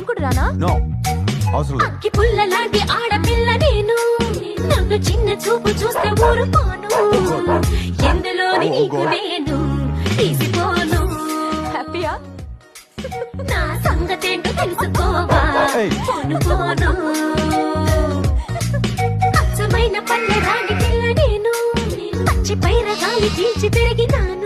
కూడా రానా? నో అవసరం లేదు. అక్కి పుల్ల లాంటి ఆడపిల్ల నేను, నన్ను చిన్న చూపు చూస్తే ఊరుకోను, ఎందులోని నీకు నేను తీసిపోను. హ్యాపీయా? నా సంగతేంటో తెలుసుకోవా, ఏయ్. పోను అచ్చమైన పల్లె రాని పిల్ల నేను, పచ్చి పైర గాలి పీల్చి పెరిగినాను.